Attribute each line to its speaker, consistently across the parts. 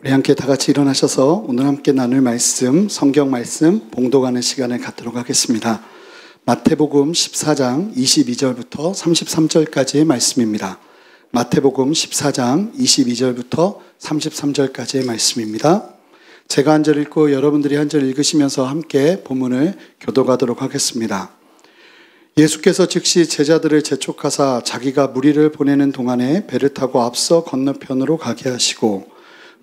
Speaker 1: 우리 함께 다 같이 일어나셔서 오늘 함께 나눌 말씀, 성경 말씀 봉독하는 시간을 갖도록 하겠습니다. 마태복음 14장 22절부터 33절까지의 말씀입니다. 마태복음 14장 22절부터 33절까지의 말씀입니다. 제가 한 절 읽고 여러분들이 한 절 읽으시면서 함께 본문을 교독하도록 하겠습니다. 예수께서 즉시 제자들을 재촉하사 자기가 무리를 보내는 동안에 배를 타고 앞서 건너편으로 가게 하시고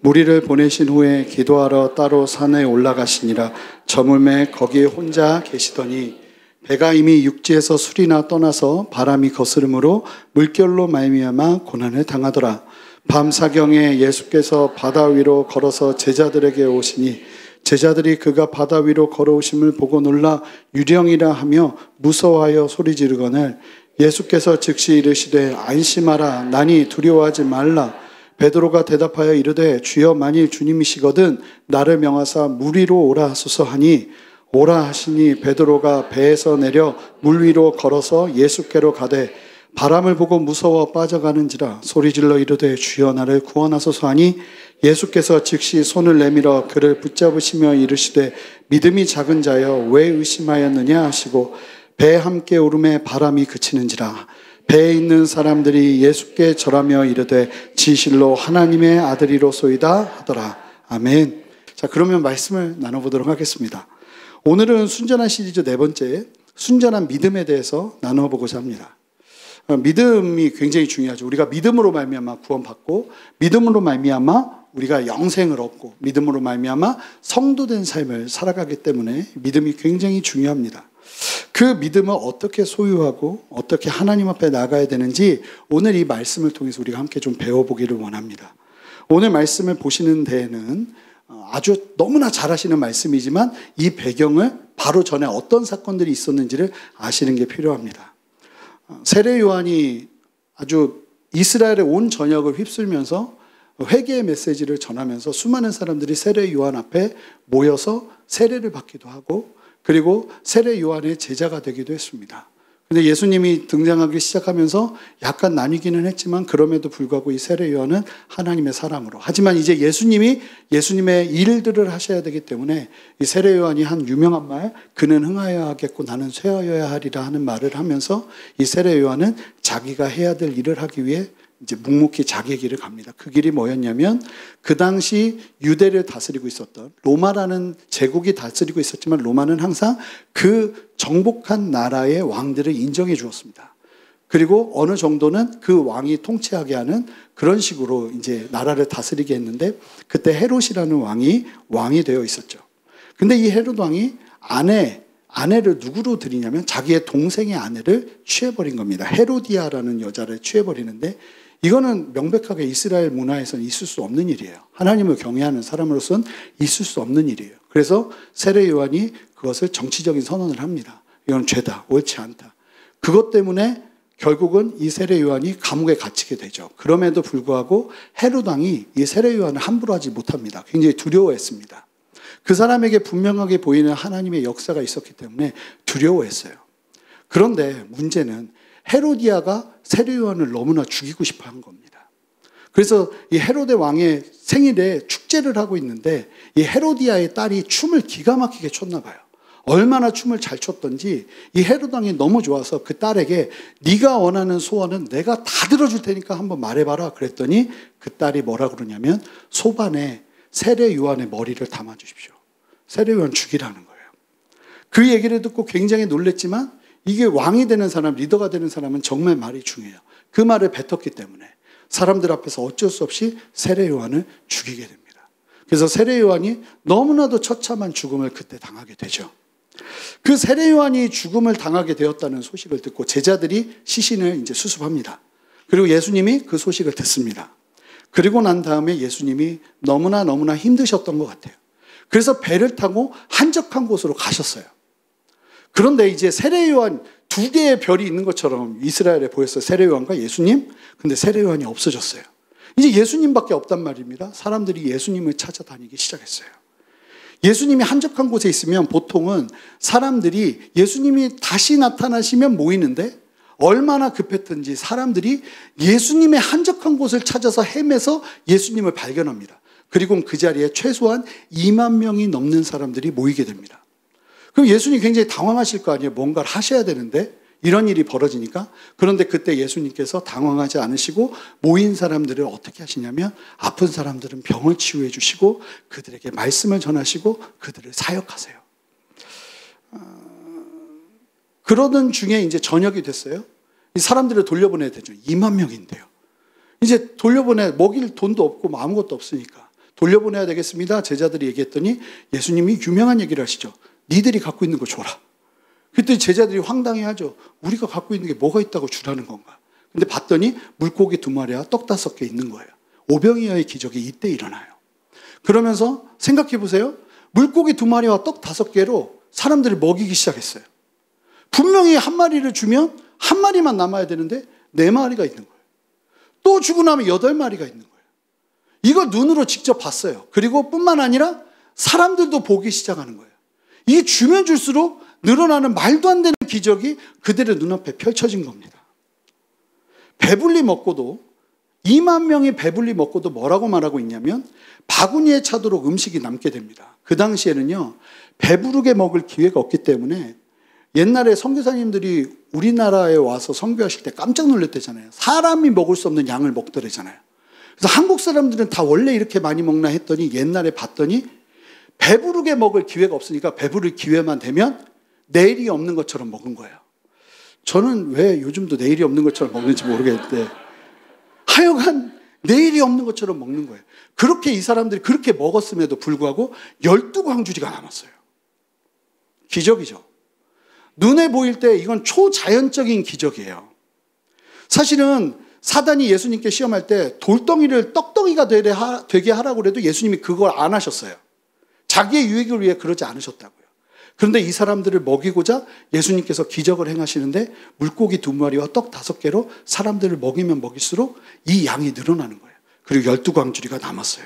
Speaker 1: 무리를 보내신 후에 기도하러 따로 산에 올라가시니라. 저물매 거기에 혼자 계시더니 배가 이미 육지에서 술이나 떠나서 바람이 거스름으로 물결로 말미암아 고난을 당하더라. 밤사경에 예수께서 바다 위로 걸어서 제자들에게 오시니 제자들이 그가 바다 위로 걸어오심을 보고 놀라 유령이라 하며 무서워하여 소리 지르거늘 예수께서 즉시 이르시되 안심하라 나니 두려워하지 말라. 베드로가 대답하여 이르되 주여 만일 주님이시거든 나를 명하사 물 위로 오라 하소서 하니 오라 하시니 베드로가 배에서 내려 물 위로 걸어서 예수께로 가되 바람을 보고 무서워 빠져가는지라 소리질러 이르되 주여 나를 구원하소서 하니 예수께서 즉시 손을 내밀어 그를 붙잡으시며 이르시되 믿음이 작은 자여 왜 의심하였느냐 하시고 배에 함께 오름에 바람이 그치는지라. 배에 있는 사람들이 예수께 절하며 이르되 진실로 하나님의 아들이로소이다 하더라. 아멘. 자, 그러면 말씀을 나눠보도록 하겠습니다. 오늘은 순전한 시리즈 네 번째 순전한 믿음에 대해서 나눠보고자 합니다. 믿음이 굉장히 중요하죠. 우리가 믿음으로 말미암아 구원받고 믿음으로 말미암아 우리가 영생을 얻고 믿음으로 말미암아 성도된 삶을 살아가기 때문에 믿음이 굉장히 중요합니다. 그 믿음을 어떻게 소유하고 어떻게 하나님 앞에 나가야 되는지 오늘 이 말씀을 통해서 우리가 함께 좀 배워보기를 원합니다. 오늘 말씀을 보시는 데에는 아주 너무나 잘 아시는 말씀이지만 이 배경을 바로 전에 어떤 사건들이 있었는지를 아시는 게 필요합니다. 세례 요한이 아주 이스라엘의 온 전역을 휩쓸면서 회개의 메시지를 전하면서 수많은 사람들이 세례 요한 앞에 모여서 세례를 받기도 하고 그리고 세례 요한의 제자가 되기도 했습니다. 근데 예수님이 등장하기 시작하면서 약간 나뉘기는 했지만 그럼에도 불구하고 이 세례 요한은 하나님의 사람으로. 하지만 이제 예수님의 일들을 하셔야 되기 때문에 이 세례 요한이 한 유명한 말, 그는 흥하여야 하겠고 나는 쇠하여야 하리라 하는 말을 하면서 이 세례 요한은 자기가 해야 될 일을 하기 위해 이제 묵묵히 자기의 길을 갑니다. 그 길이 뭐였냐면 그 당시 유대를 다스리고 있었던 로마라는 제국이 다스리고 있었지만 로마는 항상 그 정복한 나라의 왕들을 인정해 주었습니다. 그리고 어느 정도는 그 왕이 통치하게 하는 그런 식으로 이제 나라를 다스리게 했는데 그때 헤롯이라는 왕이 되어 있었죠. 근데 이 헤롯 왕이 아내를 누구로 드리냐면 자기의 동생의 아내를 취해버린 겁니다. 헤로디아라는 여자를 취해버리는데 이거는 명백하게 이스라엘 문화에서는 있을 수 없는 일이에요. 하나님을 경외하는 사람으로서는 있을 수 없는 일이에요. 그래서 세례 요한이 그것을 정치적인 선언을 합니다. 이건 죄다, 옳지 않다. 그것 때문에 결국은 이 세례 요한이 감옥에 갇히게 되죠. 그럼에도 불구하고 헤롯 왕이 이 세례 요한을 함부로 하지 못합니다. 굉장히 두려워했습니다. 그 사람에게 분명하게 보이는 하나님의 역사가 있었기 때문에 두려워했어요. 그런데 문제는 헤로디아가 세례 요한을 너무나 죽이고 싶어 한 겁니다. 그래서 이 헤로데 왕의 생일에 축제를 하고 있는데 이 헤로디아의 딸이 춤을 기가 막히게 췄나 봐요. 얼마나 춤을 잘 췄던지 이 헤롯 왕이 너무 좋아서 그 딸에게 네가 원하는 소원은 내가 다 들어줄 테니까 한번 말해봐라 그랬더니 그 딸이 뭐라 그러냐면 소반에 세례 요한의 머리를 담아주십시오. 세례 요한 죽이라는 거예요. 그 얘기를 듣고 굉장히 놀랬지만 이게 왕이 되는 사람, 리더가 되는 사람은 정말 말이 중요해요. 그 말을 뱉었기 때문에 사람들 앞에서 어쩔 수 없이 세례 요한을 죽이게 됩니다. 그래서 세례 요한이 너무나도 처참한 죽음을 그때 당하게 되죠. 그 세례 요한이 죽음을 당하게 되었다는 소식을 듣고 제자들이 시신을 이제 수습합니다. 그리고 예수님이 그 소식을 듣습니다. 그리고 난 다음에 예수님이 너무나 힘드셨던 것 같아요. 그래서 배를 타고 한적한 곳으로 가셨어요. 그런데 이제 세례 요한 두 개의 별이 있는 것처럼 이스라엘에 보였어요. 세례 요한과 예수님. 근데 세례 요한이 없어졌어요. 이제 예수님밖에 없단 말입니다. 사람들이 예수님을 찾아다니기 시작했어요. 예수님이 한적한 곳에 있으면 보통은 사람들이 예수님이 다시 나타나시면 모이는데 얼마나 급했든지 사람들이 예수님의 한적한 곳을 찾아서 헤매서 예수님을 발견합니다. 그리고 그 자리에 최소한 2만 명이 넘는 사람들이 모이게 됩니다. 그럼 예수님 굉장히 당황하실 거 아니에요. 뭔가를 하셔야 되는데 이런 일이 벌어지니까. 그런데 그때 예수님께서 당황하지 않으시고 모인 사람들을 어떻게 하시냐면 아픈 사람들은 병을 치유해 주시고 그들에게 말씀을 전하시고 그들을 사역하세요. 그러던 중에 이제 저녁이 됐어요. 이 사람들을 돌려보내야 되죠. 2만 명인데요. 이제 먹일 돈도 없고 뭐 아무것도 없으니까 돌려보내야 되겠습니다. 제자들이 얘기했더니 예수님이 유명한 얘기를 하시죠. 니들이 갖고 있는 거 줘라. 그때 제자들이 황당해하죠. 우리가 갖고 있는 게 뭐가 있다고 주라는 건가. 근데 봤더니 물고기 2마리와 떡 5개 있는 거예요. 오병이어의 기적이 이때 일어나요. 그러면서 생각해 보세요. 물고기 2마리와 떡 5개로 사람들을 먹이기 시작했어요. 분명히 1마리를 주면 1마리만 남아야 되는데 4마리가 있는 거예요. 또 주고 나면 8마리가 있는 거예요. 이걸 눈으로 직접 봤어요. 그리고 뿐만 아니라 사람들도 보기 시작하는 거예요. 이 주면 줄수록 늘어나는 말도 안 되는 기적이 그들의 눈앞에 펼쳐진 겁니다. 배불리 먹고도 2만 명이 배불리 먹고도 뭐라고 말하고 있냐면 바구니에 차도록 음식이 남게 됩니다. 그 당시에는요. 배부르게 먹을 기회가 없기 때문에 옛날에 선교사님들이 우리나라에 와서 선교하실 때 깜짝 놀랐대잖아요. 사람이 먹을 수 없는 양을 먹더래잖아요. 그래서 한국 사람들은 다 원래 이렇게 많이 먹나 했더니 옛날에 봤더니 배부르게 먹을 기회가 없으니까 배부를 기회만 되면 내일이 없는 것처럼 먹은 거예요. 저는 왜 요즘도 내일이 없는 것처럼 먹는지 모르겠는데 하여간 내일이 없는 것처럼 먹는 거예요. 그렇게 이 사람들이 그렇게 먹었음에도 불구하고 12광주리가 남았어요. 기적이죠. 눈에 보일 때 이건 초자연적인 기적이에요. 사실은 사단이 예수님께 시험할 때 돌덩이를 떡덩이가 되게 하라고 해도 예수님이 그걸 안 하셨어요. 자기의 유익을 위해 그러지 않으셨다고요. 그런데 이 사람들을 먹이고자 예수님께서 기적을 행하시는데 물고기 2마리와 떡 5개로 사람들을 먹이면 먹일수록 이 양이 늘어나는 거예요. 그리고 12광주리가 남았어요.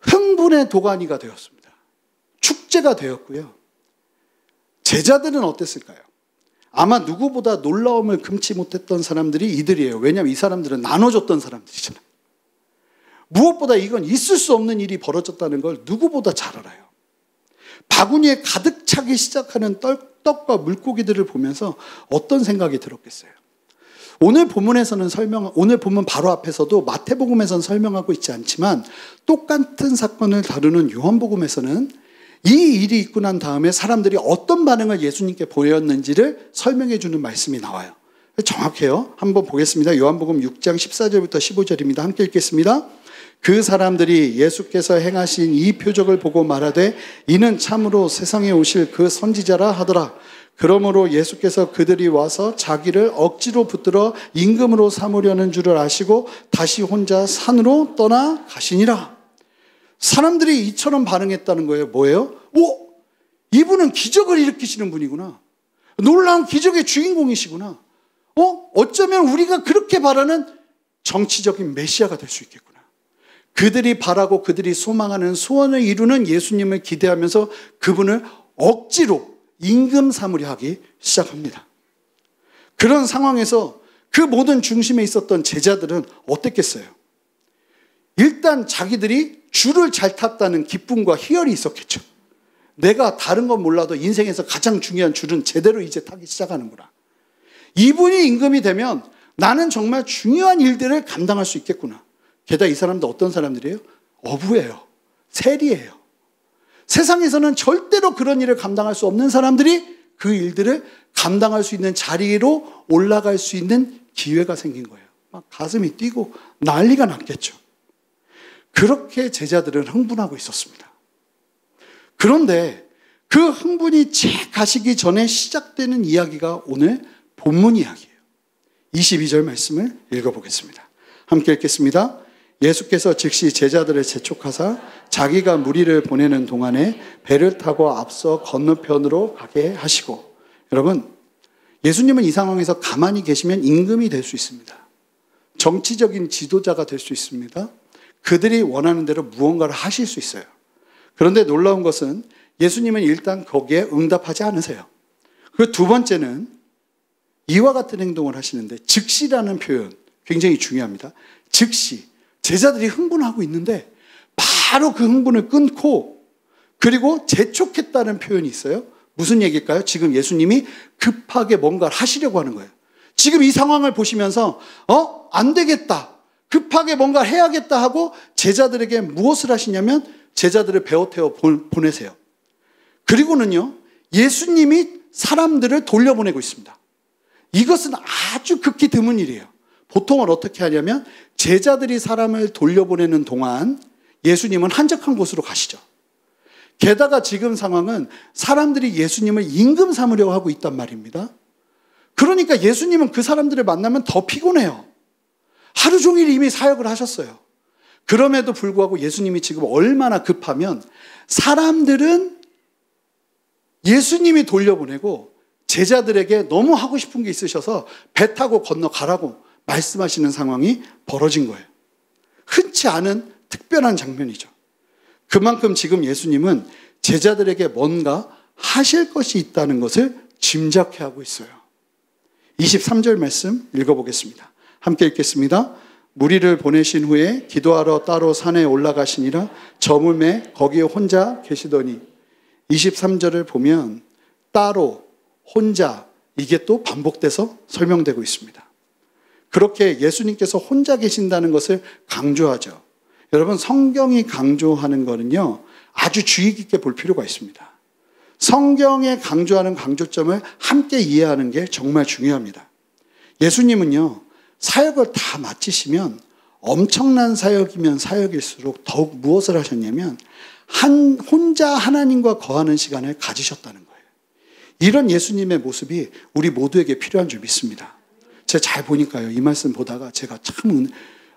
Speaker 1: 흥분의 도가니가 되었습니다. 축제가 되었고요. 제자들은 어땠을까요? 아마 누구보다 놀라움을 금치 못했던 사람들이 이들이에요. 왜냐하면 이 사람들은 나눠줬던 사람들이잖아요. 무엇보다 이건 있을 수 없는 일이 벌어졌다는 걸 누구보다 잘 알아요. 바구니에 가득 차기 시작하는 떡과 물고기들을 보면서 어떤 생각이 들었겠어요? 오늘 본문 바로 앞에서도 마태복음에서는 설명하고 있지 않지만 똑같은 사건을 다루는 요한복음에서는 이 일이 있고 난 다음에 사람들이 어떤 반응을 예수님께 보였는지를 설명해 주는 말씀이 나와요. 정확해요. 한번 보겠습니다. 요한복음 6장 14절부터 15절입니다. 함께 읽겠습니다. 그 사람들이 예수께서 행하신 이 표적을 보고 말하되 이는 참으로 세상에 오실 그 선지자라 하더라. 그러므로 예수께서 그들이 와서 자기를 억지로 붙들어 임금으로 삼으려는 줄을 아시고 다시 혼자 산으로 떠나 가시니라. 사람들이 이처럼 반응했다는 거예요. 뭐예요? 이분은 기적을 일으키시는 분이구나. 놀라운 기적의 주인공이시구나. 어쩌면 우리가 그렇게 바라는 정치적인 메시아가 될 수 있겠구나. 그들이 바라고 그들이 소망하는 소원을 이루는 예수님을 기대하면서 그분을 억지로 임금 삼으려 하기 시작합니다. 그런 상황에서 그 모든 중심에 있었던 제자들은 어땠겠어요? 일단 자기들이 줄을 잘 탔다는 기쁨과 희열이 있었겠죠. 내가 다른 건 몰라도 인생에서 가장 중요한 줄은 제대로 이제 타기 시작하는구나. 이분이 임금이 되면 나는 정말 중요한 일들을 감당할 수 있겠구나. 게다가 이 사람도 어떤 사람들이에요? 어부예요. 세리예요. 세상에서는 절대로 그런 일을 감당할 수 없는 사람들이 그 일들을 감당할 수 있는 자리로 올라갈 수 있는 기회가 생긴 거예요. 막 가슴이 뛰고 난리가 났겠죠. 그렇게 제자들은 흥분하고 있었습니다. 그런데 그 흥분이 채 가시기 전에 시작되는 이야기가 오늘 본문 이야기예요. 22절 말씀을 읽어보겠습니다. 함께 읽겠습니다. 예수께서 즉시 제자들을 재촉하사 자기가 무리를 보내는 동안에 배를 타고 앞서 건너편으로 가게 하시고. 여러분, 예수님은 이 상황에서 가만히 계시면 임금이 될 수 있습니다. 정치적인 지도자가 될 수 있습니다. 그들이 원하는 대로 무언가를 하실 수 있어요. 그런데 놀라운 것은 예수님은 일단 거기에 응답하지 않으세요. 그리고 두 번째는 이와 같은 행동을 하시는데 즉시라는 표현 굉장히 중요합니다. 즉시, 제자들이 흥분하고 있는데 바로 그 흥분을 끊고 그리고 재촉했다는 표현이 있어요. 무슨 얘기일까요? 지금 예수님이 급하게 뭔가를 하시려고 하는 거예요. 지금 이 상황을 보시면서 안 되겠다. 급하게 뭔가 해야겠다 하고 제자들에게 무엇을 하시냐면 제자들을 배워 태워 보내세요. 그리고는요, 예수님이 사람들을 돌려보내고 있습니다. 이것은 아주 극히 드문 일이에요. 보통은 어떻게 하냐면 제자들이 사람을 돌려보내는 동안 예수님은 한적한 곳으로 가시죠. 게다가 지금 상황은 사람들이 예수님을 임금 삼으려고 하고 있단 말입니다. 그러니까 예수님은 그 사람들을 만나면 더 피곤해요. 하루 종일 이미 사역을 하셨어요. 그럼에도 불구하고 예수님이 지금 얼마나 급하면 사람들은 예수님이 돌려보내고 제자들에게 너무 하고 싶은 게 있으셔서 배 타고 건너가라고 말씀하시는 상황이 벌어진 거예요. 흔치 않은 특별한 장면이죠. 그만큼 지금 예수님은 제자들에게 뭔가 하실 것이 있다는 것을 짐작해 하고 있어요. 23절 말씀 읽어보겠습니다. 함께 읽겠습니다. 무리를 보내신 후에 기도하러 따로 산에 올라가시니라. 저물매 거기에 혼자 계시더니 23절을 보면 따로, 혼자 이게 또 반복돼서 설명되고 있습니다. 그렇게 예수님께서 혼자 계신다는 것을 강조하죠. 여러분, 성경이 강조하는 거는요, 아주 주의 깊게 볼 필요가 있습니다. 성경에 강조하는 강조점을 함께 이해하는 게 정말 중요합니다. 예수님은요, 사역을 다 마치시면 엄청난 사역이면 사역일수록 더욱 무엇을 하셨냐면 혼자 하나님과 거하는 시간을 가지셨다는 거예요. 이런 예수님의 모습이 우리 모두에게 필요한 줄 믿습니다. 제가 잘 보니까요, 이 말씀 보다가 제가 참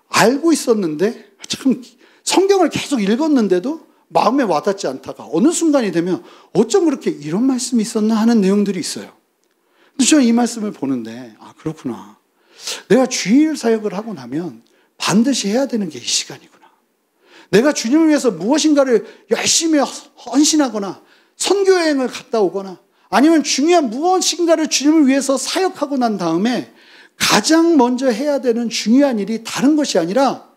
Speaker 1: 알고 있었는데 참 성경을 계속 읽었는데도 마음에 와닿지 않다가 어느 순간이 되면 어쩜 그렇게 이런 말씀이 있었나 하는 내용들이 있어요. 근데 저는 이 말씀을 보는데 그렇구나. 내가 주일 사역을 하고 나면 반드시 해야 되는 게 이 시간이구나. 내가 주님을 위해서 무엇인가를 열심히 헌신하거나 선교여행을 갔다 오거나 아니면 중요한 무엇인가를 주님을 위해서 사역하고 난 다음에 가장 먼저 해야 되는 중요한 일이 다른 것이 아니라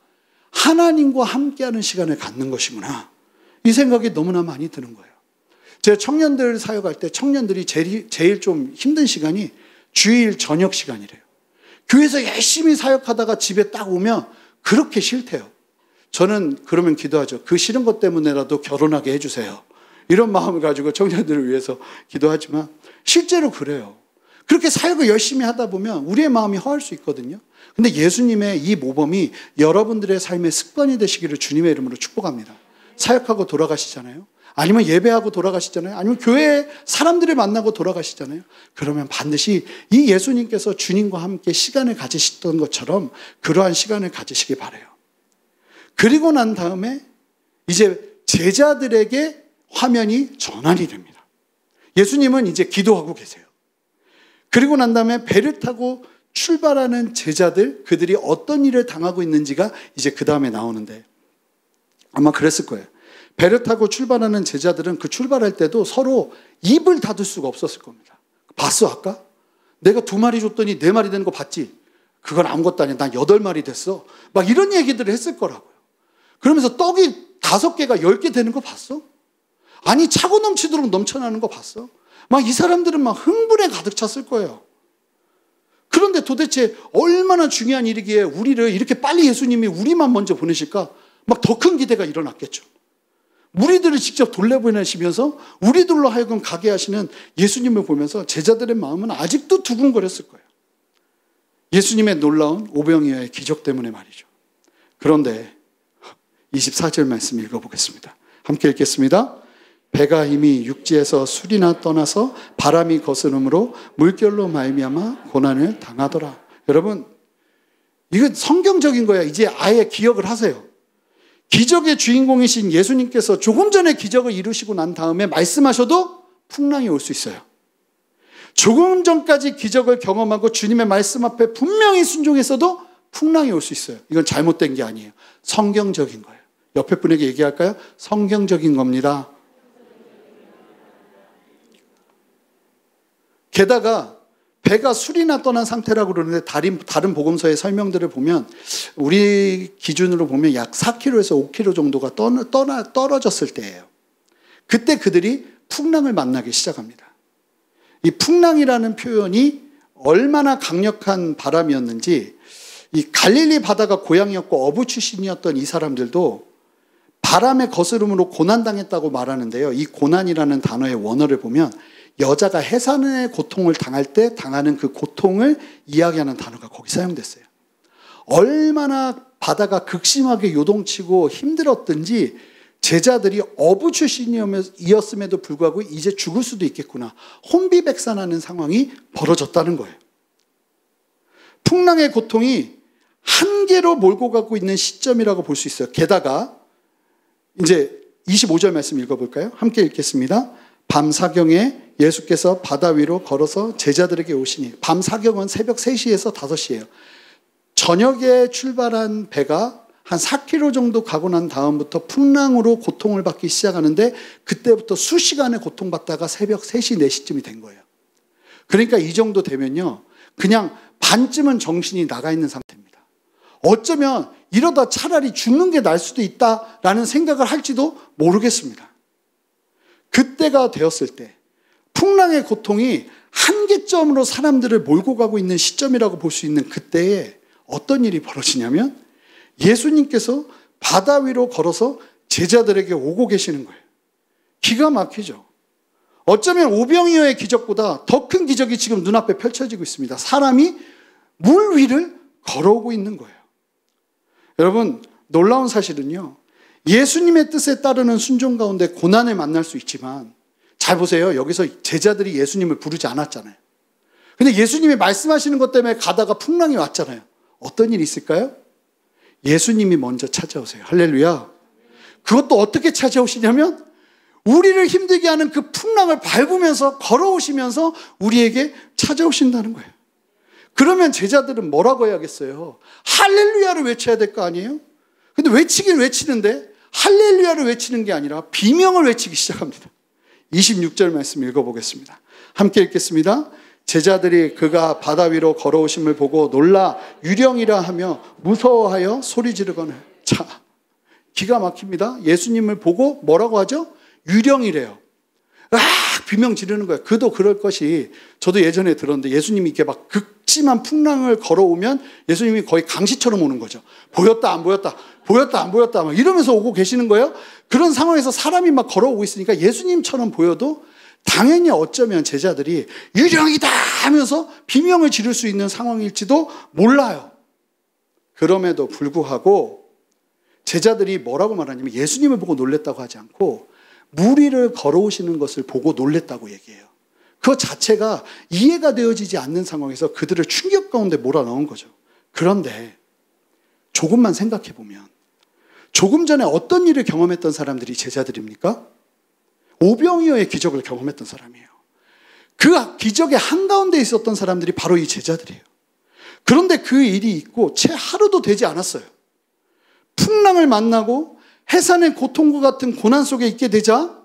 Speaker 1: 하나님과 함께하는 시간을 갖는 것이구나. 이 생각이 너무나 많이 드는 거예요. 제가 청년들 사역할 때 청년들이 제일 좀 힘든 시간이 주일 저녁 시간이래요. 교회에서 열심히 사역하다가 집에 딱 오면 그렇게 싫대요. 저는 그러면 기도하죠. 그 싫은 것 때문에라도 결혼하게 해주세요. 이런 마음을 가지고 청년들을 위해서 기도하지만 실제로 그래요. 그렇게 사역을 열심히 하다 보면 우리의 마음이 허할 수 있거든요. 근데 예수님의 이 모범이 여러분들의 삶의 습관이 되시기를 주님의 이름으로 축복합니다. 사역하고 돌아가시잖아요. 아니면 예배하고 돌아가시잖아요. 아니면 교회에 사람들을 만나고 돌아가시잖아요. 그러면 반드시 이 예수님께서 주님과 함께 시간을 가지셨던 것처럼 그러한 시간을 가지시기 바라요. 그리고 난 다음에 이제 제자들에게 화면이 전환이 됩니다. 예수님은 이제 기도하고 계세요. 그리고 난 다음에 배를 타고 출발하는 제자들, 그들이 어떤 일을 당하고 있는지가 이제 그 다음에 나오는데 아마 그랬을 거예요. 배를 타고 출발하는 제자들은 그 출발할 때도 서로 입을 닫을 수가 없었을 겁니다. 봤어 아까? 내가 2마리 줬더니 4마리 되는 거 봤지? 그건 아무것도 아니야. 난 8마리 됐어. 막 이런 얘기들을 했을 거라고요. 그러면서 떡이 5개가 10개 되는 거 봤어? 아니 차고 넘치도록 넘쳐나는 거 봤어? 막 이 사람들은 막 흥분에 가득 찼을 거예요. 그런데 도대체 얼마나 중요한 일이기에 우리를 이렇게 빨리 예수님이 우리만 먼저 보내실까? 막 더 큰 기대가 일어났겠죠. 무리들을 직접 돌려보내시면서 우리들로 하여금 가게 하시는 예수님을 보면서 제자들의 마음은 아직도 두근거렸을 거예요. 예수님의 놀라운 오병이어의 기적 때문에 말이죠. 그런데 24절 말씀 읽어보겠습니다. 함께 읽겠습니다. 배가 이미 육지에서 술이나 떠나서 바람이 거스름으로 물결로 말미암아 고난을 당하더라. 여러분, 이건 성경적인 거야. 이제 아예 기억을 하세요. 기적의 주인공이신 예수님께서 조금 전에 기적을 이루시고 난 다음에 말씀하셔도 풍랑이 올 수 있어요. 조금 전까지 기적을 경험하고 주님의 말씀 앞에 분명히 순종했어도 풍랑이 올 수 있어요. 이건 잘못된 게 아니에요. 성경적인 거예요. 옆에 분에게 얘기할까요? 성경적인 겁니다. 게다가 배가 술이나 떠난 상태라고 그러는데 다른 복음서의 설명들을 보면 우리 기준으로 보면 약 4km에서 5km 정도가 떨어졌을 때예요. 그때 그들이 풍랑을 만나기 시작합니다. 이 풍랑이라는 표현이 얼마나 강력한 바람이었는지 이 갈릴리 바다가 고향이었고 어부 출신이었던 이 사람들도 바람의 거스름으로 고난당했다고 말하는데요. 이 고난이라는 단어의 원어를 보면 여자가 해산의 고통을 당할 때 당하는 그 고통을 이야기하는 단어가 거기 사용됐어요. 얼마나 바다가 극심하게 요동치고 힘들었든지 제자들이 어부 출신이었음에도 불구하고 이제 죽을 수도 있겠구나. 혼비백산하는 상황이 벌어졌다는 거예요. 풍랑의 고통이 한계로 몰고 가고 있는 시점이라고 볼 수 있어요. 게다가 이제 25절 말씀 읽어볼까요? 함께 읽겠습니다. 밤 사경에 예수께서 바다 위로 걸어서 제자들에게 오시니, 밤 사경은 새벽 3시에서 5시예요. 저녁에 출발한 배가 한 4km 정도 가고 난 다음부터 풍랑으로 고통을 받기 시작하는데 그때부터 수시간의 고통받다가 새벽 3시, 4시쯤이 된 거예요. 그러니까 이 정도 되면요, 그냥 반쯤은 정신이 나가 있는 상태입니다. 어쩌면 이러다 차라리 죽는 게 날 수도 있다라는 생각을 할지도 모르겠습니다. 그때가 되었을 때 풍랑의 고통이 한계점으로 사람들을 몰고 가고 있는 시점이라고 볼 수 있는 그때에 어떤 일이 벌어지냐면 예수님께서 바다 위로 걸어서 제자들에게 오고 계시는 거예요. 기가 막히죠. 어쩌면 오병이어의 기적보다 더 큰 기적이 지금 눈앞에 펼쳐지고 있습니다. 사람이 물 위를 걸어오고 있는 거예요. 여러분, 놀라운 사실은요, 예수님의 뜻에 따르는 순종 가운데 고난을 만날 수 있지만, 잘 보세요. 여기서 제자들이 예수님을 부르지 않았잖아요. 근데 예수님이 말씀하시는 것 때문에 가다가 풍랑이 왔잖아요. 어떤 일이 있을까요? 예수님이 먼저 찾아오세요. 할렐루야. 그것도 어떻게 찾아오시냐면 우리를 힘들게 하는 그 풍랑을 밟으면서 걸어오시면서 우리에게 찾아오신다는 거예요. 그러면 제자들은 뭐라고 해야겠어요? 할렐루야를 외쳐야 될 거 아니에요? 근데 외치긴 외치는데 할렐루야를 외치는 게 아니라 비명을 외치기 시작합니다. 26절 말씀 읽어보겠습니다. 함께 읽겠습니다. 제자들이 그가 바다 위로 걸어오심을 보고 놀라 유령이라 하며 무서워하여 소리 지르거늘. 자, 기가 막힙니다. 예수님을 보고 뭐라고 하죠? 유령이래요. 비명 지르는 거예요. 그도 그럴 것이, 저도 예전에 들었는데 예수님이 이렇게 막 극심한 풍랑을 걸어오면 예수님이 거의 강시처럼 오는 거죠. 보였다 안 보였다, 보였다 안 보였다 막 이러면서 오고 계시는 거예요. 그런 상황에서 사람이 막 걸어오고 있으니까 예수님처럼 보여도 당연히 어쩌면 제자들이 유령이다 하면서 비명을 지를 수 있는 상황일지도 몰라요. 그럼에도 불구하고 제자들이 뭐라고 말하냐면 예수님을 보고 놀랬다고 하지 않고 물 위를 걸어오시는 것을 보고 놀랬다고 얘기해요. 그 자체가 이해가 되어지지 않는 상황에서 그들을 충격 가운데 몰아넣은 거죠. 그런데 조금만 생각해 보면 조금 전에 어떤 일을 경험했던 사람들이 제자들입니까? 오병이어의 기적을 경험했던 사람이에요. 그 기적의 한가운데 있었던 사람들이 바로 이 제자들이에요. 그런데 그 일이 있고 채 하루도 되지 않았어요. 풍랑을 만나고 해산의 고통과 같은 고난 속에 있게 되자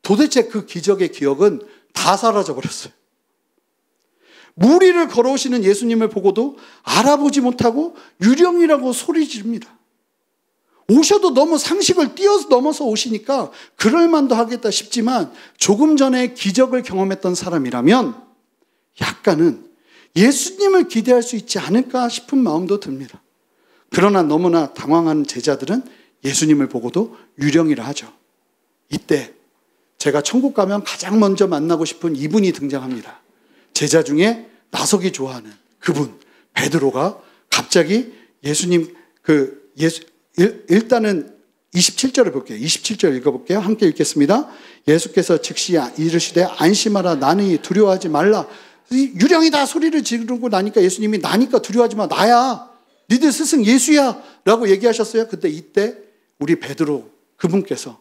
Speaker 1: 도대체 그 기적의 기억은 다 사라져 버렸어요. 물 위를 걸어오시는 예수님을 보고도 알아보지 못하고 유령이라고 소리 지릅니다. 오셔도 너무 상식을 뛰어넘어서 오시니까 그럴만도 하겠다 싶지만 조금 전에 기적을 경험했던 사람이라면 약간은 예수님을 기대할 수 있지 않을까 싶은 마음도 듭니다. 그러나 너무나 당황한 제자들은 예수님을 보고도 유령이라 하죠. 이때 제가 천국 가면 가장 먼저 만나고 싶은 이분이 등장합니다. 제자 중에 나서기 좋아하는 그분 베드로가 갑자기 예수님 일단은 27절을 볼게요. 27절 읽어볼게요. 함께 읽겠습니다. 예수께서 즉시 이르시되 안심하라 나는 두려워하지 말라. 유령이다 소리를 지르고 나니까 예수님이 나니까 두려워하지 마. 나야. 니들 스승 예수야 라고 얘기하셨어요. 근데 이때 우리 베드로 그분께서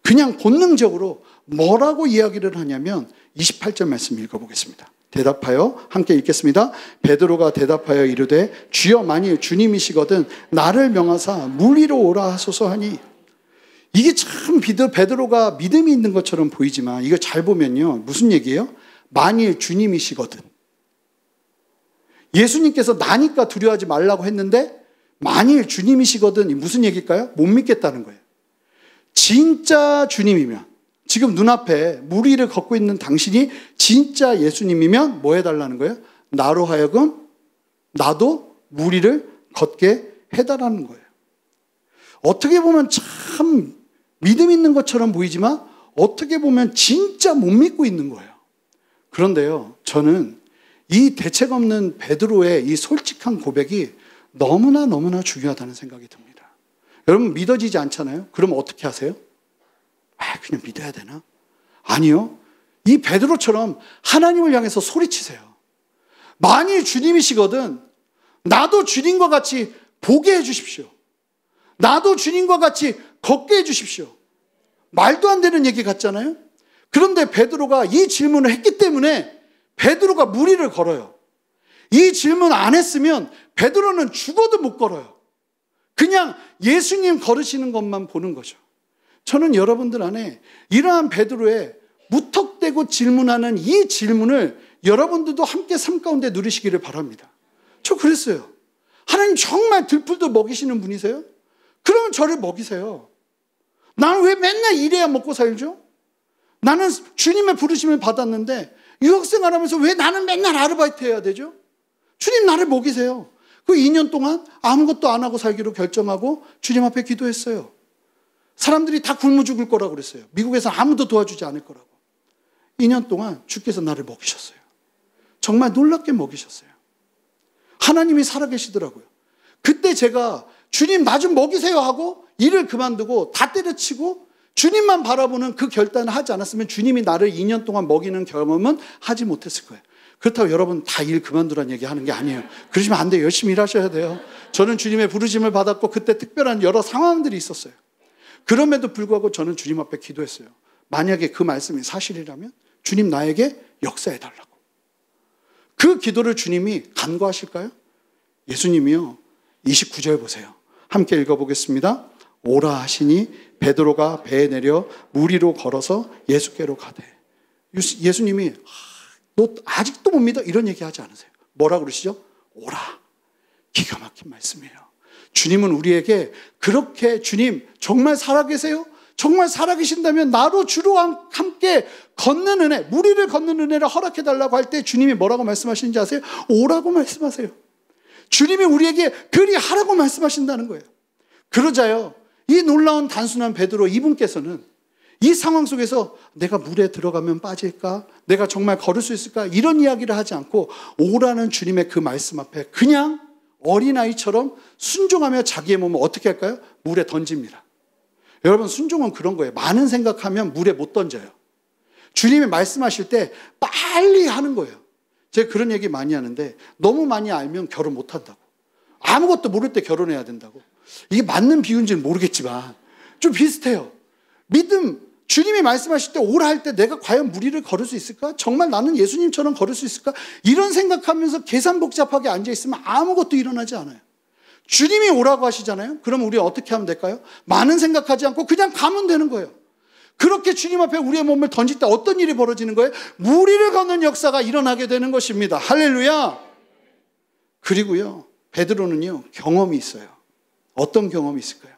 Speaker 1: 그냥 본능적으로 뭐라고 이야기를 하냐면 28절 말씀 읽어보겠습니다. 대답하여 함께 읽겠습니다. 베드로가 대답하여 이르되 주여 만일 주님이시거든 나를 명하사 물 위로 오라 하소서 하니. 이게 참 베드로가 믿음이 있는 것처럼 보이지만 이거 잘 보면요 무슨 얘기예요? 만일 주님이시거든. 예수님께서 나니까 두려워하지 말라고 했는데 만일 주님이시거든 무슨 얘기일까요? 못 믿겠다는 거예요. 진짜 주님이면, 지금 눈앞에 물 위를 걷고 있는 당신이 진짜 예수님이면 뭐 해달라는 거예요? 나로 하여금 나도 물 위를 걷게 해달라는 거예요. 어떻게 보면 참 믿음 있는 것처럼 보이지만 어떻게 보면 진짜 못 믿고 있는 거예요. 그런데요, 저는 이 대책 없는 베드로의 이 솔직한 고백이 너무나 중요하다는 생각이 듭니다. 여러분 믿어지지 않잖아요? 그럼 어떻게 하세요? 그냥 믿어야 되나? 아니요. 이 베드로처럼 하나님을 향해서 소리치세요. 만일 주님이시거든 나도 주님과 같이 보게 해주십시오. 나도 주님과 같이 걷게 해주십시오. 말도 안 되는 얘기 같잖아요. 그런데 베드로가 이 질문을 했기 때문에 베드로가 물 위를 걸어요. 이 질문 안 했으면 베드로는 죽어도 못 걸어요. 그냥 예수님 걸으시는 것만 보는 거죠. 저는 여러분들 안에 이러한 베드로의 무턱대고 질문하는 이 질문을 여러분들도 함께 삶 가운데 누리시기를 바랍니다. 저 그랬어요. 하나님 정말 들풀도 먹이시는 분이세요? 그러면 저를 먹이세요. 나는 왜 맨날 일해야 먹고 살죠? 나는 주님의 부르심을 받았는데 유학생활 하면서 왜 나는 맨날 아르바이트 해야 되죠? 주님 나를 먹이세요. 그 2년 동안 아무것도 안 하고 살기로 결정하고 주님 앞에 기도했어요. 사람들이 다 굶어 죽을 거라고 그랬어요. 미국에서 아무도 도와주지 않을 거라고. 2년 동안 주께서 나를 먹이셨어요. 정말 놀랍게 먹이셨어요. 하나님이 살아계시더라고요. 그때 제가 주님 나 좀 먹이세요 하고 일을 그만두고 다 때려치고 주님만 바라보는 그 결단을 하지 않았으면 주님이 나를 2년 동안 먹이는 경험은 하지 못했을 거예요. 그렇다고 여러분 다 일 그만두라는 얘기 하는 게 아니에요. 그러시면 안 돼요. 열심히 일하셔야 돼요. 저는 주님의 부르심을 받았고 그때 특별한 여러 상황들이 있었어요. 그럼에도 불구하고 저는 주님 앞에 기도했어요. 만약에 그 말씀이 사실이라면 주님 나에게 역사해달라고. 그 기도를 주님이 간과하실까요? 예수님이요. 29절 보세요. 함께 읽어보겠습니다. 오라 하시니 베드로가 배에 내려 물 위로 걸어서 예수께로 가되. 예수님이 너 아직도 못 믿어? 이런 얘기 하지 않으세요. 뭐라 그러시죠? 오라. 기가 막힌 말씀이에요. 주님은 우리에게 그렇게 주님 정말 살아계세요? 정말 살아계신다면 나로 주로 함께 걷는 은혜, 물 위를 걷는 은혜를 허락해달라고 할 때 주님이 뭐라고 말씀하시는지 아세요? 오라고 말씀하세요. 주님이 우리에게 그리 하라고 말씀하신다는 거예요. 그러자요, 이 놀라운 단순한 베드로 이분께서는 이 상황 속에서 내가 물에 들어가면 빠질까? 내가 정말 걸을 수 있을까? 이런 이야기를 하지 않고 오라는 주님의 그 말씀 앞에 그냥 어린아이처럼 순종하며 자기의 몸을 어떻게 할까요? 물에 던집니다. 여러분 순종은 그런 거예요. 많은 생각하면 물에 못 던져요. 주님이 말씀하실 때 빨리 하는 거예요. 제가 그런 얘기 많이 하는데 너무 많이 알면 결혼 못 한다고. 아무것도 모를 때 결혼해야 된다고. 이게 맞는 비유인지는 모르겠지만 좀 비슷해요. 믿음, 주님이 말씀하실 때 오라 할 때 내가 과연 물 위를 걸을 수 있을까? 정말 나는 예수님처럼 걸을 수 있을까? 이런 생각하면서 계산 복잡하게 앉아있으면 아무것도 일어나지 않아요. 주님이 오라고 하시잖아요. 그럼 우리 어떻게 하면 될까요? 많은 생각하지 않고 그냥 가면 되는 거예요. 그렇게 주님 앞에 우리의 몸을 던질 때 어떤 일이 벌어지는 거예요? 물 위를 걷는 역사가 일어나게 되는 것입니다. 할렐루야. 그리고요, 베드로는요 경험이 있어요. 어떤 경험이 있을까요?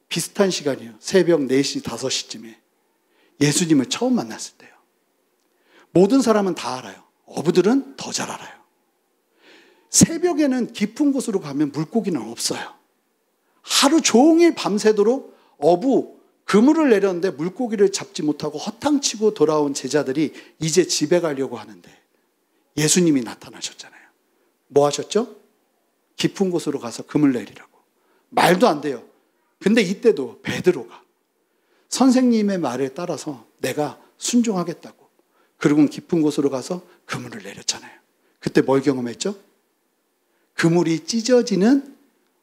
Speaker 1: 비슷한 시간이에요. 새벽 4시, 5시쯤에 예수님을 처음 만났을 때요. 모든 사람은 다 알아요. 어부들은 더 잘 알아요. 새벽에는 깊은 곳으로 가면 물고기는 없어요. 하루 종일 밤새도록 그물을 내렸는데 물고기를 잡지 못하고 허탕치고 돌아온 제자들이 이제 집에 가려고 하는데 예수님이 나타나셨잖아요. 뭐 하셨죠? 깊은 곳으로 가서 그물 내리라고. 말도 안 돼요. 근데 이때도 베드로가 선생님의 말에 따라서 내가 순종하겠다고. 그리고 깊은 곳으로 가서 그물을 내렸잖아요. 그때 뭘 경험했죠? 그물이 찢어지는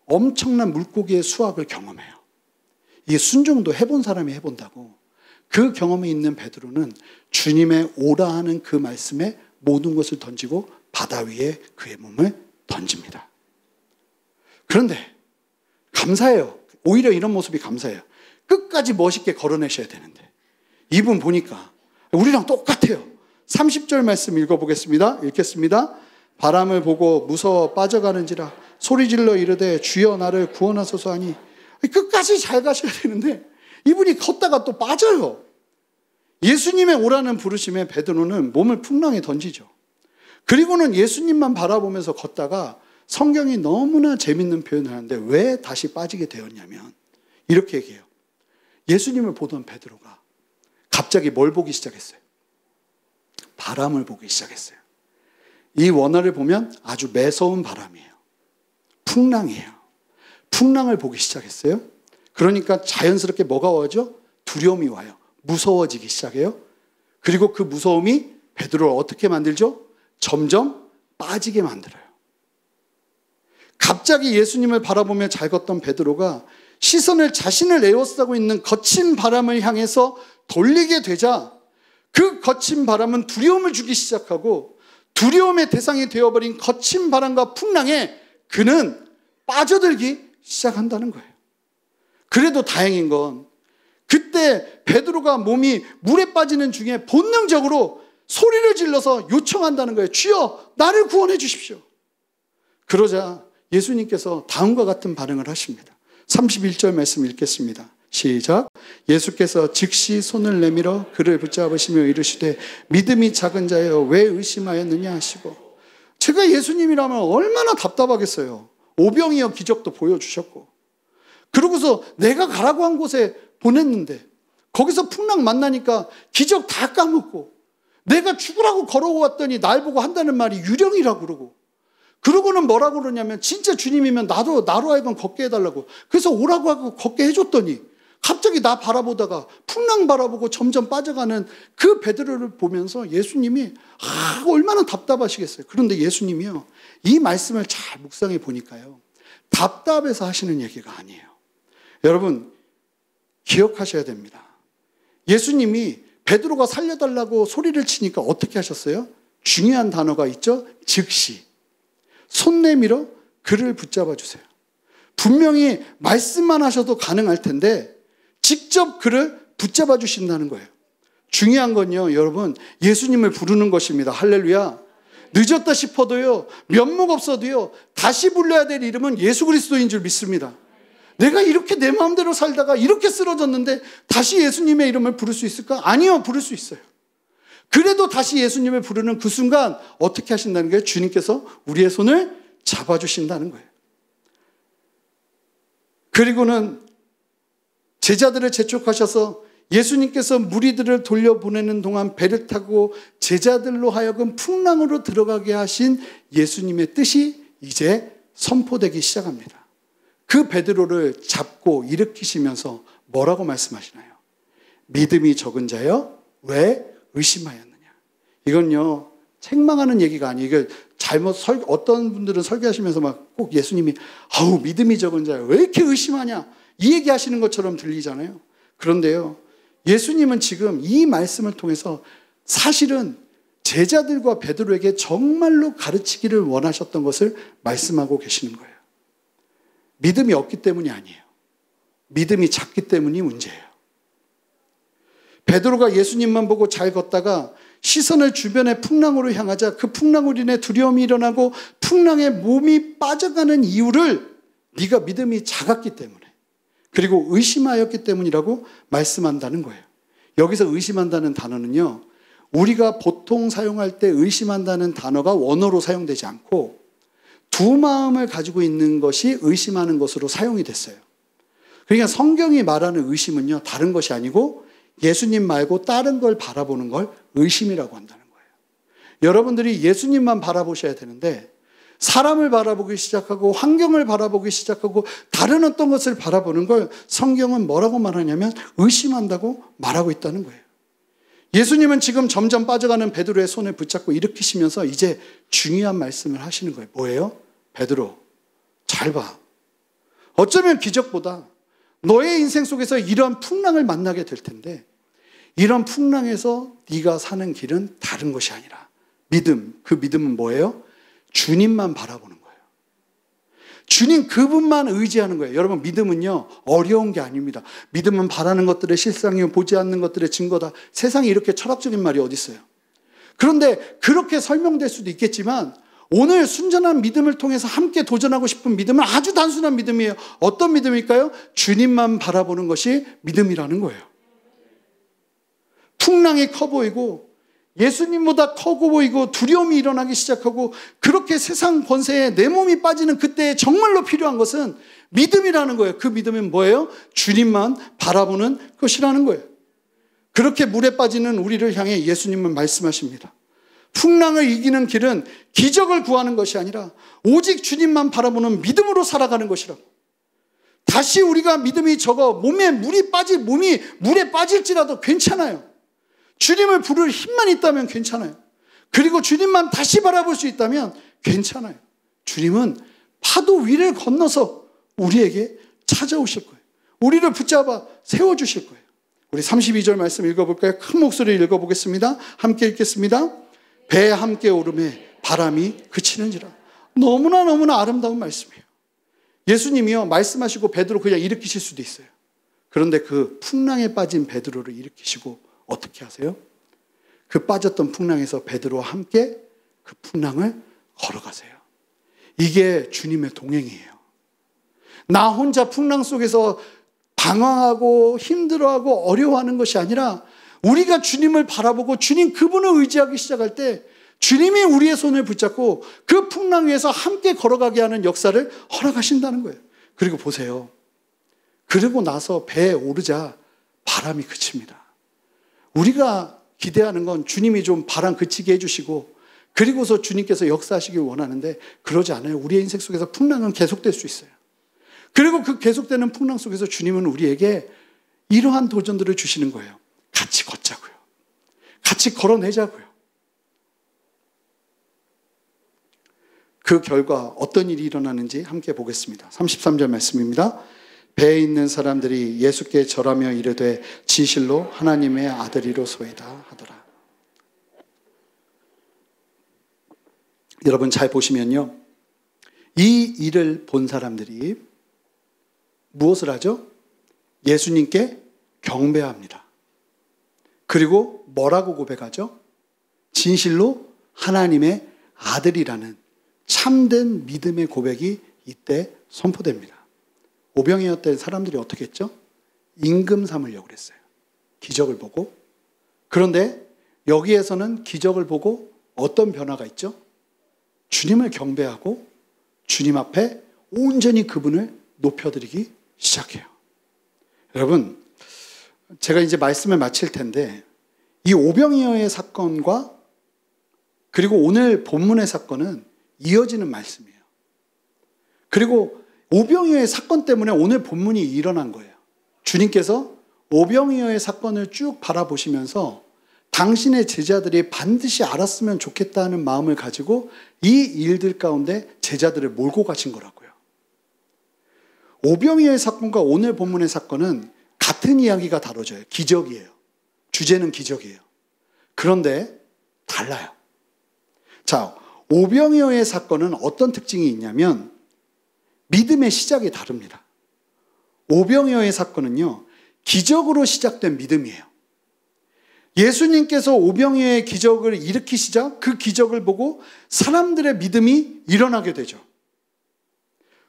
Speaker 1: 엄청난 물고기의 수확을 경험해요. 이게 순종도 해본 사람이 해본다고. 그 경험이 있는 베드로는 주님의 오라 하는 그 말씀에 모든 것을 던지고 바다 위에 그의 몸을 던집니다. 그런데 감사해요. 오히려 이런 모습이 감사해요. 끝까지 멋있게 걸어내셔야 되는데 이분 보니까 우리랑 똑같아요. 30절 말씀 읽어보겠습니다. 읽겠습니다. 바람을 보고 무서워 빠져가는지라 소리질러 이르되 주여 나를 구원하소서 하니, 끝까지 잘 가셔야 되는데 이분이 걷다가 또 빠져요. 예수님의 오라는 부르심에 베드로는 몸을 풍랑에 던지죠. 그리고는 예수님만 바라보면서 걷다가 성경이 너무나 재밌는 표현을 하는데 왜 다시 빠지게 되었냐면 이렇게 얘기해요. 예수님을 보던 베드로가 갑자기 뭘 보기 시작했어요? 바람을 보기 시작했어요. 이 원어를 보면 아주 매서운 바람이에요. 풍랑이에요. 풍랑을 보기 시작했어요. 그러니까 자연스럽게 뭐가 와죠? 두려움이 와요. 무서워지기 시작해요. 그리고 그 무서움이 베드로를 어떻게 만들죠? 점점 빠지게 만들어요. 갑자기 예수님을 바라보며 잘 걷던 베드로가 시선을 자신을 에워싸고 있는 거친 바람을 향해서 돌리게 되자 그 거친 바람은 두려움을 주기 시작하고 두려움의 대상이 되어버린 거친 바람과 풍랑에 그는 빠져들기 시작한다는 거예요. 그래도 다행인 건 그때 베드로가 몸이 물에 빠지는 중에 본능적으로 소리를 질러서 요청한다는 거예요. 주여 나를 구원해 주십시오. 그러자 예수님께서 다음과 같은 반응을 하십니다. 31절 말씀 읽겠습니다. 시작. 예수께서 즉시 손을 내밀어 그를 붙잡으시며 이르시되 믿음이 작은 자여 왜 의심하였느냐 하시고. 제가 예수님이라면 얼마나 답답하겠어요. 오병이어 기적도 보여주셨고 그러고서 내가 가라고 한 곳에 보냈는데 거기서 풍랑 만나니까 기적 다 까먹고 내가 죽으라고 걸어왔더니 날 보고 한다는 말이 유령이라고 그러고 그러고는 뭐라고 그러냐면 진짜 주님이면 나로 하여금 걷게 해달라고 그래서 오라고 하고 걷게 해줬더니 갑자기 나 바라보다가 풍랑 바라보고 점점 빠져가는 그 베드로를 보면서 예수님이 얼마나 답답하시겠어요. 그런데 예수님이요 이 말씀을 잘 묵상해 보니까요 답답해서 하시는 얘기가 아니에요. 여러분 기억하셔야 됩니다. 예수님이 베드로가 살려달라고 소리를 치니까 어떻게 하셨어요? 중요한 단어가 있죠. 즉시 손 내밀어 그를 붙잡아 주세요. 분명히 말씀만 하셔도 가능할 텐데 직접 그를 붙잡아 주신다는 거예요. 중요한 건요 여러분 예수님을 부르는 것입니다. 할렐루야. 늦었다 싶어도요 면목 없어도요 다시 불러야 될 이름은 예수 그리스도인 줄 믿습니다. 내가 이렇게 내 마음대로 살다가 이렇게 쓰러졌는데 다시 예수님의 이름을 부를 수 있을까? 아니요, 부를 수 있어요. 그래도 다시 예수님을 부르는 그 순간 어떻게 하신다는 거예요? 주님께서 우리의 손을 잡아주신다는 거예요. 그리고는 제자들을 재촉하셔서 예수님께서 무리들을 돌려보내는 동안 배를 타고 제자들로 하여금 풍랑으로 들어가게 하신 예수님의 뜻이 이제 선포되기 시작합니다. 그 베드로를 잡고 일으키시면서 뭐라고 말씀하시나요? 믿음이 적은 자여 왜 의심하였느냐. 이건요 책망하는 얘기가 아니에요. 이게 어떤 분들은 설교하시면서 막 꼭 예수님이 아우 믿음이 적은 자여 왜 이렇게 의심하냐 이 얘기하시는 것처럼 들리잖아요. 그런데요 예수님은 지금 이 말씀을 통해서 사실은 제자들과 베드로에게 정말로 가르치기를 원하셨던 것을 말씀하고 계시는 거예요. 믿음이 없기 때문이 아니에요. 믿음이 작기 때문이 문제예요. 베드로가 예수님만 보고 잘 걷다가 시선을 주변의 풍랑으로 향하자 그 풍랑으로 인해 두려움이 일어나고 풍랑에 몸이 빠져가는 이유를 네가 믿음이 작았기 때문에 그리고 의심하였기 때문이라고 말씀한다는 거예요. 여기서 의심한다는 단어는요 우리가 보통 사용할 때 의심한다는 단어가 원어로 사용되지 않고 두 마음을 가지고 있는 것이 의심하는 것으로 사용이 됐어요. 그러니까 성경이 말하는 의심은요 다른 것이 아니고 예수님 말고 다른 걸 바라보는 걸 의심이라고 한다는 거예요. 여러분들이 예수님만 바라보셔야 되는데 사람을 바라보기 시작하고 환경을 바라보기 시작하고 다른 어떤 것을 바라보는 걸 성경은 뭐라고 말하냐면 의심한다고 말하고 있다는 거예요. 예수님은 지금 점점 빠져가는 베드로의 손을 붙잡고 일으키시면서 이제 중요한 말씀을 하시는 거예요. 뭐예요? 베드로 잘 봐. 어쩌면 기적보다 너의 인생 속에서 이러한 풍랑을 만나게 될 텐데 이런 풍랑에서 네가 사는 길은 다른 것이 아니라 믿음. 그 믿음은 뭐예요? 주님만 바라보는 거예요. 주님 그분만 의지하는 거예요. 여러분 믿음은요 어려운 게 아닙니다. 믿음은 바라는 것들의 실상이요 보지 않는 것들의 증거다. 세상에 이렇게 철학적인 말이 어디 있어요? 그런데 그렇게 설명될 수도 있겠지만 오늘 순전한 믿음을 통해서 함께 도전하고 싶은 믿음은 아주 단순한 믿음이에요. 어떤 믿음일까요? 주님만 바라보는 것이 믿음이라는 거예요. 풍랑이 커 보이고 예수님보다 커 보이고 두려움이 일어나기 시작하고 그렇게 세상 권세에 내 몸이 빠지는 그때에 정말로 필요한 것은 믿음이라는 거예요. 그 믿음은 뭐예요? 주님만 바라보는 것이라는 거예요. 그렇게 물에 빠지는 우리를 향해 예수님은 말씀하십니다. 풍랑을 이기는 길은 기적을 구하는 것이 아니라 오직 주님만 바라보는 믿음으로 살아가는 것이라고. 다시 우리가 믿음이 적어 몸이 물에 빠질지라도 괜찮아요. 주님을 부를 힘만 있다면 괜찮아요. 그리고 주님만 다시 바라볼 수 있다면 괜찮아요. 주님은 파도 위를 건너서 우리에게 찾아오실 거예요. 우리를 붙잡아 세워주실 거예요. 우리 32절 말씀 읽어볼까요? 큰 목소리로 읽어보겠습니다. 함께 읽겠습니다. 배에 함께 오름에 바람이 그치는지라. 너무나 아름다운 말씀이에요. 예수님이요 말씀하시고 베드로 그냥 일으키실 수도 있어요. 그런데 그 풍랑에 빠진 베드로를 일으키시고 어떻게 하세요? 그 빠졌던 풍랑에서 베드로와 함께 그 풍랑을 걸어가세요. 이게 주님의 동행이에요. 나 혼자 풍랑 속에서 방황하고 힘들어하고 어려워하는 것이 아니라 우리가 주님을 바라보고 주님 그분을 의지하기 시작할 때 주님이 우리의 손을 붙잡고 그 풍랑 위에서 함께 걸어가게 하는 역사를 허락하신다는 거예요. 그리고 보세요. 그러고 나서 배에 오르자 바람이 그칩니다. 우리가 기대하는 건 주님이 좀 바람 그치게 해주시고 그리고서 주님께서 역사하시길 원하는데 그러지 않아요. 우리의 인생 속에서 풍랑은 계속될 수 있어요. 그리고 그 계속되는 풍랑 속에서 주님은 우리에게 이러한 도전들을 주시는 거예요. 같이 걷자고요. 같이 걸어내자고요. 그 결과 어떤 일이 일어나는지 함께 보겠습니다. 33절 말씀입니다. 배에 있는 사람들이 예수께 절하며 이르되 진실로 하나님의 아들이로소이다 하더라. 여러분 잘 보시면요. 이 일을 본 사람들이 무엇을 하죠? 예수님께 경배합니다. 그리고 뭐라고 고백하죠? 진실로 하나님의 아들이라는 참된 믿음의 고백이 이때 선포됩니다. 오병이었던 사람들이 어떻게 했죠? 임금 삼으려고 그랬어요. 기적을 보고. 그런데 여기에서는 기적을 보고 어떤 변화가 있죠? 주님을 경배하고 주님 앞에 온전히 그분을 높여드리기 시작해요. 여러분, 제가 이제 말씀을 마칠 텐데 이 오병이어의 사건과 그리고 오늘 본문의 사건은 이어지는 말씀이에요. 그리고 오병이어의 사건 때문에 오늘 본문이 일어난 거예요. 주님께서 오병이어의 사건을 쭉 바라보시면서 당신의 제자들이 반드시 알았으면 좋겠다는 마음을 가지고 이 일들 가운데 제자들을 몰고 가신 거라고요. 오병이어의 사건과 오늘 본문의 사건은 같은 이야기가 다뤄져요. 기적이에요. 주제는 기적이에요. 그런데 달라요. 자, 오병이어의 사건은 어떤 특징이 있냐면 믿음의 시작이 다릅니다. 오병이어의 사건은요, 기적으로 시작된 믿음이에요. 예수님께서 오병이어의 기적을 일으키시자 그 기적을 보고 사람들의 믿음이 일어나게 되죠.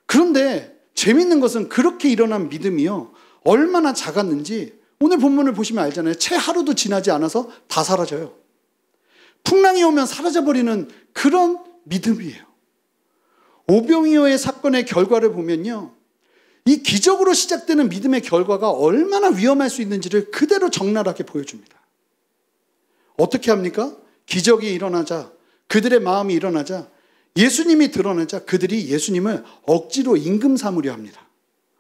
Speaker 1: 그런데 재밌는 것은 그렇게 일어난 믿음이요, 얼마나 작았는지 오늘 본문을 보시면 알잖아요. 채 하루도 지나지 않아서 다 사라져요. 풍랑이 오면 사라져버리는 그런 믿음이에요. 오병이어의 사건의 결과를 보면요, 이 기적으로 시작되는 믿음의 결과가 얼마나 위험할 수 있는지를 그대로 적나라하게 보여줍니다. 어떻게 합니까? 기적이 일어나자, 그들의 마음이 일어나자, 예수님이 드러나자 그들이 예수님을 억지로 임금 삼으려 합니다.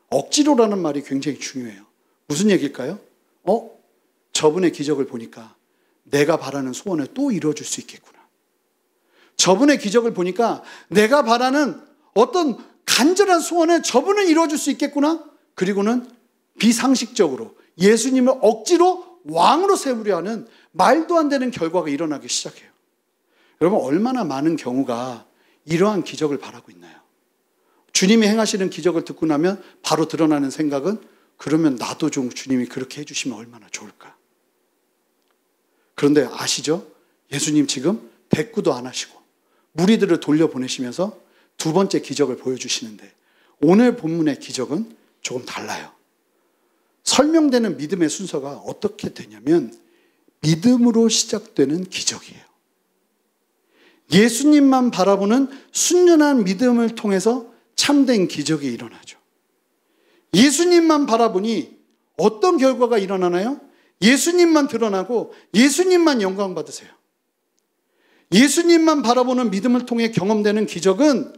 Speaker 1: 억지로라는 말이 굉장히 중요해요. 무슨 얘기일까요? 저분의 기적을 보니까 내가 바라는 소원을 또 이루어줄 수 있겠구나. 저분의 기적을 보니까 내가 바라는 어떤 간절한 소원을 저분은 이루어줄 수 있겠구나. 그리고는 비상식적으로 예수님을 억지로 왕으로 세우려 하는 말도 안 되는 결과가 일어나기 시작해요. 여러분, 얼마나 많은 경우가 이러한 기적을 바라고 있나요? 주님이 행하시는 기적을 듣고 나면 바로 드러나는 생각은, 그러면 나도 좀 주님이 그렇게 해주시면 얼마나 좋을까. 그런데 아시죠? 예수님 지금 대꾸도 안 하시고 무리들을 돌려보내시면서 두 번째 기적을 보여주시는데 오늘 본문의 기적은 조금 달라요. 설명되는 믿음의 순서가 어떻게 되냐면 믿음으로 시작되는 기적이에요. 예수님만 바라보는 순전한 믿음을 통해서 참된 기적이 일어나죠. 예수님만 바라보니 어떤 결과가 일어나나요? 예수님만 드러나고 예수님만 영광 받으세요. 예수님만 바라보는 믿음을 통해 경험되는 기적은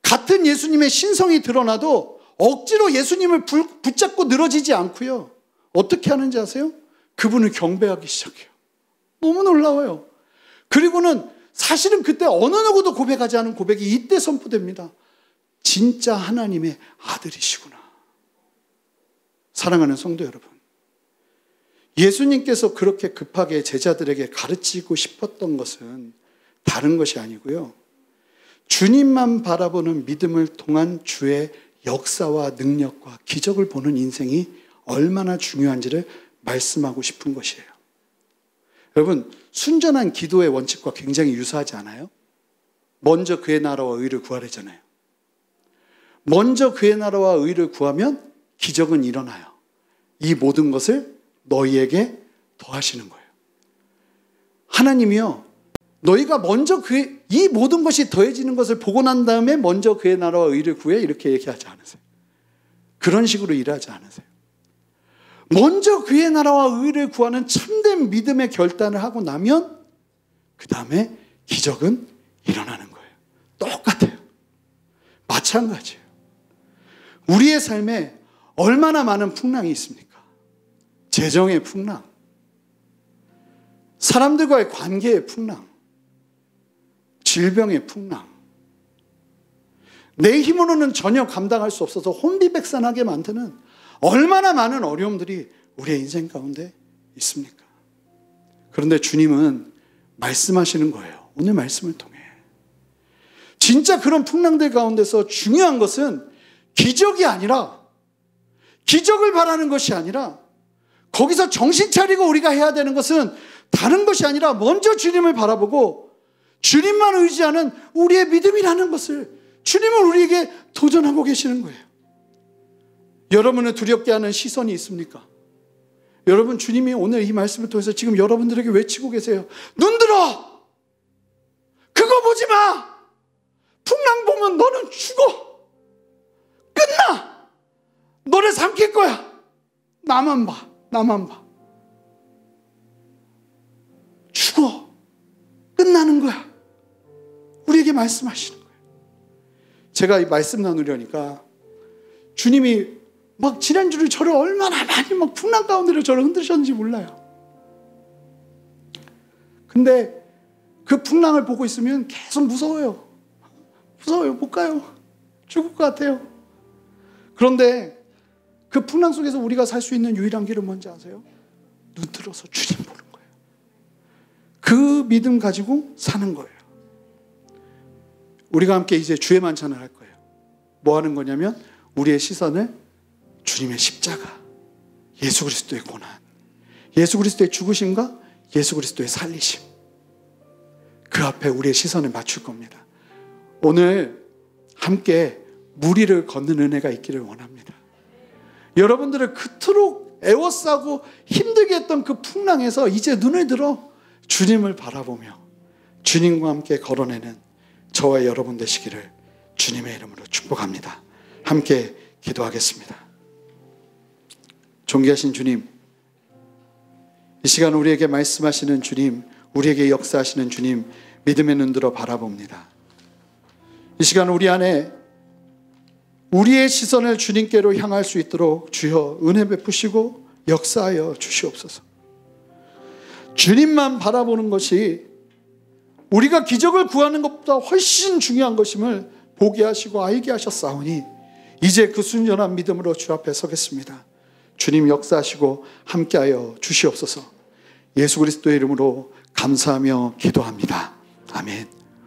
Speaker 1: 같은 예수님의 신성이 드러나도 억지로 예수님을 붙잡고 늘어지지 않고요. 어떻게 하는지 아세요? 그분을 경배하기 시작해요. 너무 놀라워요. 그리고는 사실은 그때 어느 누구도 고백하지 않은 고백이 이때 선포됩니다. 진짜 하나님의 아들이시구나. 사랑하는 성도 여러분, 예수님께서 그렇게 급하게 제자들에게 가르치고 싶었던 것은 다른 것이 아니고요. 주님만 바라보는 믿음을 통한 주의 역사와 능력과 기적을 보는 인생이 얼마나 중요한지를 말씀하고 싶은 것이에요. 여러분, 순전한 기도의 원칙과 굉장히 유사하지 않아요? 먼저 그의 나라와 의를 구하래잖아요. 먼저 그의 나라와 의를 구하면 기적은 일어나요. 이 모든 것을 너희에게 더하시는 거예요. 하나님이요, 너희가 먼저 이 모든 것이 더해지는 것을 보고 난 다음에 먼저 그의 나라와 의를 구해 이렇게 얘기하지 않으세요. 그런 식으로 일하지 않으세요. 먼저 그의 나라와 의를 구하는 참된 믿음의 결단을 하고 나면 그 다음에 기적은 일어나는 거예요. 똑같아요. 마찬가지예요. 우리의 삶에 얼마나 많은 풍랑이 있습니까? 재정의 풍랑, 사람들과의 관계의 풍랑, 질병의 풍랑, 내 힘으로는 전혀 감당할 수 없어서 혼비백산하게 만드는 얼마나 많은 어려움들이 우리의 인생 가운데 있습니까? 그런데 주님은 말씀하시는 거예요. 오늘 말씀을 통해. 진짜 그런 풍랑들 가운데서 중요한 것은 기적이 아니라, 기적을 바라는 것이 아니라, 거기서 정신 차리고 우리가 해야 되는 것은 다른 것이 아니라 먼저 주님을 바라보고 주님만 의지하는 우리의 믿음이라는 것을 주님은 우리에게 도전하고 계시는 거예요. 여러분을 두렵게 하는 시선이 있습니까? 여러분, 주님이 오늘 이 말씀을 통해서 지금 여러분들에게 외치고 계세요. 눈 들어! 그거 보지 마! 풍랑 보면 너는 죽어! 끝나! 너를 삼킬 거야! 나만 봐. 나만 봐. 죽어. 끝나는 거야. 우리에게 말씀하시는 거예요. 제가 이 말씀 나누려니까 주님이 막 지난주를 저를 얼마나 많이 막 풍랑 가운데로 저를 흔드셨는지 몰라요. 근데 그 풍랑을 보고 있으면 계속 무서워요. 무서워요. 못 가요. 죽을 것 같아요. 그런데 그 풍랑 속에서 우리가 살 수 있는 유일한 길은 뭔지 아세요? 눈 들어서 주님 보는 거예요. 그 믿음 가지고 사는 거예요. 우리가 함께 이제 주의 만찬을 할 거예요. 뭐 하는 거냐면 우리의 시선을 주님의 십자가, 예수 그리스도의 고난, 예수 그리스도의 죽으심과 예수 그리스도의 살리심, 그 앞에 우리의 시선을 맞출 겁니다. 오늘 함께 무리를 걷는 은혜가 있기를 원합니다. 여러분들을 그토록 애워싸고 힘들게 했던 그 풍랑에서 이제 눈을 들어 주님을 바라보며 주님과 함께 걸어내는 저와 여러분 되시기를 주님의 이름으로 축복합니다. 함께 기도하겠습니다. 존귀하신 주님, 이 시간 우리에게 말씀하시는 주님, 우리에게 역사하시는 주님, 믿음의 눈 들어 바라봅니다. 이 시간 우리 안에 우리의 시선을 주님께로 향할 수 있도록 주여 은혜 베푸시고 역사하여 주시옵소서. 주님만 바라보는 것이 우리가 기적을 구하는 것보다 훨씬 중요한 것임을 보게 하시고 알게 하셨사오니 이제 그 순전한 믿음으로 주 앞에 서겠습니다. 주님 역사하시고 함께하여 주시옵소서. 예수 그리스도의 이름으로 감사하며 기도합니다. 아멘.